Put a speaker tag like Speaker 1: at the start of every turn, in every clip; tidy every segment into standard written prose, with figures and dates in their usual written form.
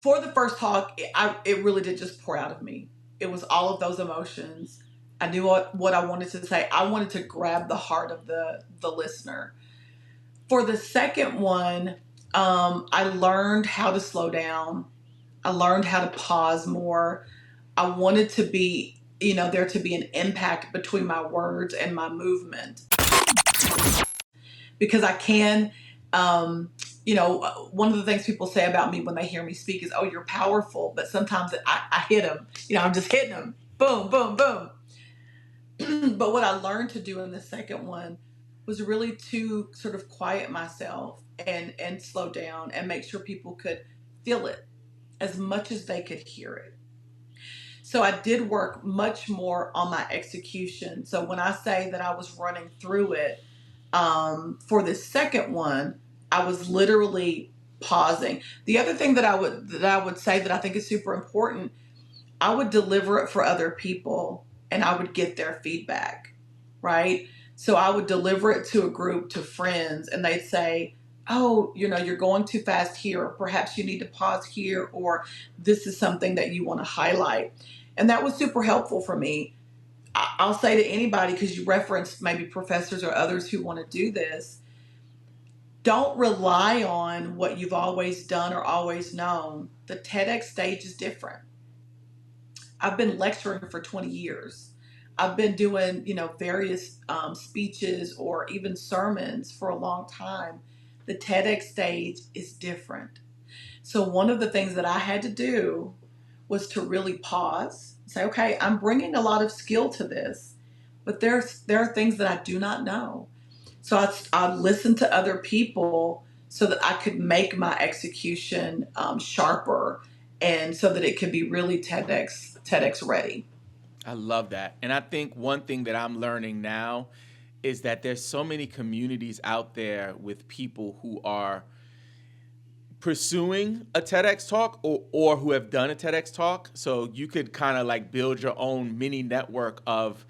Speaker 1: For the first talk, it really did just pour out of me. It was all of those emotions. I knew what I wanted to say. I wanted to grab the heart of the listener. For the second one, I learned how to slow down. I learned how to pause more. I wanted to be, there to be an impact between my words and my movement, because I can, one of the things people say about me when they hear me speak is, "Oh, you're powerful," but sometimes I hit them. I'm just hitting them, boom, boom, boom. But what I learned to do in the second one was really to sort of quiet myself and slow down and make sure people could feel it as much as they could hear it. So I did work much more on my execution. So when I say that I was running through it, for the second one, I was literally pausing. The other thing that I would say that I think is super important, I would deliver it for other people and I would get their feedback, right? So I would deliver it to a group, to friends, and they'd say, "Oh, you're going too fast here, or perhaps you need to pause here, or this is something that you want to highlight." And that was super helpful for me. I'll say to anybody, because you referenced maybe professors or others who want to do this, don't rely on what you've always done or always known. The TEDx stage is different. I've been lecturing for 20 years. I've been doing, various speeches or even sermons for a long time. The TEDx stage is different. So one of the things that I had to do was to really pause, say, okay, I'm bringing a lot of skill to this, but there are things that I do not know. So I listened to other people so that I could make my execution sharper, and so that it could be really TEDx ready.
Speaker 2: I love that. And I think one thing that I'm learning now is that there's so many communities out there with people who are pursuing a TEDx talk, or who have done a TEDx talk. So you could kind of like build your own mini network of,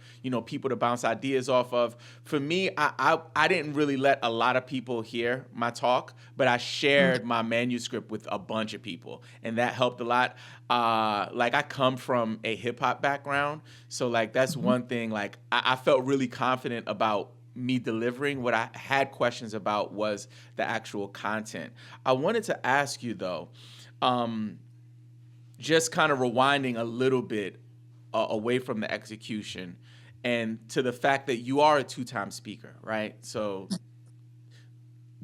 Speaker 2: people to bounce ideas off of. For me, I didn't really let a lot of people hear my talk, but I shared my manuscript with a bunch of people, and that helped a lot. Like, I come from a hip hop background, so like that's one thing. Like, I felt really confident about me delivering. What I had questions about was the actual content. I wanted to ask you though, just kind of rewinding a little bit away from the execution and to the fact that you are a two-time speaker, right? So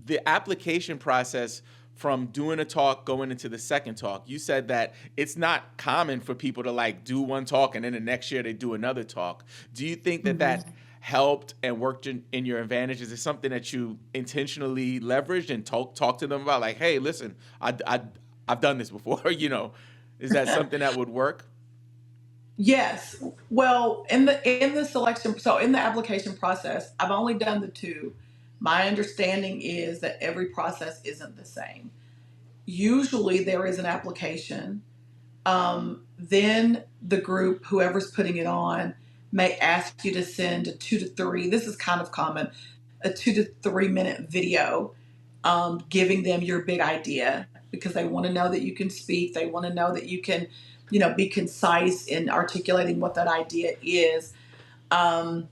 Speaker 2: the application process from doing a talk going into the second talk, you said that it's not common for people to like do one talk and then the next year they do another talk. Do you think that that helped and worked in your advantage? Is it something that you intentionally leveraged and talk to them about, like, hey, listen, I've done this before, Is that something that would work?
Speaker 1: Yes. Well, in the selection, so in the application process, I've only done the two. My understanding is that every process isn't the same. Usually there is an application. Then the group, whoever's putting it on, may ask you to send a 2 to 3. This is kind of common, a 2 to 3 minute video, giving them your big idea, because they want to know that you can speak. They want to know that you can, be concise in articulating what that idea is. I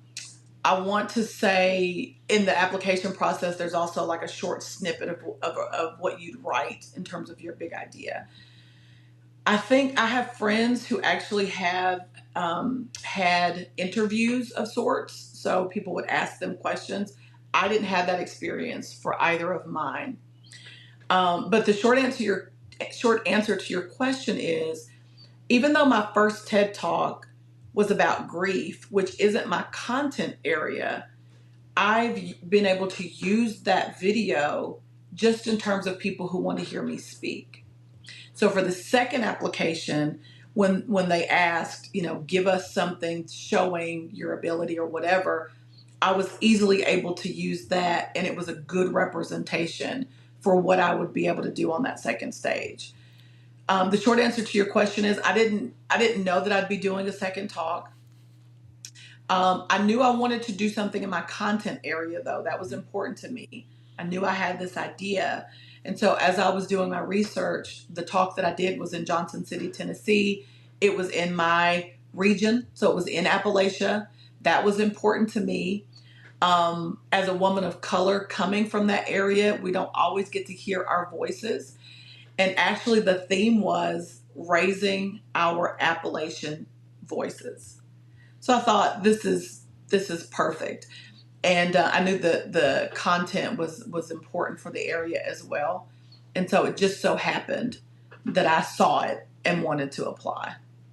Speaker 1: want to say in the application process, there's also like a short snippet of what you'd write in terms of your big idea. I think I have friends who actually have had interviews of sorts, so people would ask them questions. I didn't have that experience for either of mine. But the short answer to your question is, even though my first TED Talk was about grief, which isn't my content area, I've been able to use that video just in terms of people who want to hear me speak. So for the second application, when they asked, give us something showing your ability or whatever, I was easily able to use that, and it was a good representation for what I would be able to do on that second stage. The short answer to your question is, I didn't know that I'd be doing a second talk. I knew I wanted to do something in my content area, though. That was important to me. I knew I had this idea. And so as I was doing my research, the talk that I did was in Johnson City, Tennessee. It was in my region, so it was in Appalachia. That was important to me. As a woman of color coming from that area, we don't always get to hear our voices. And actually, the theme was raising our Appalachian voices. So I thought this is perfect, and I knew the content was important for the area as well. And so it just so happened that I saw it and wanted to apply.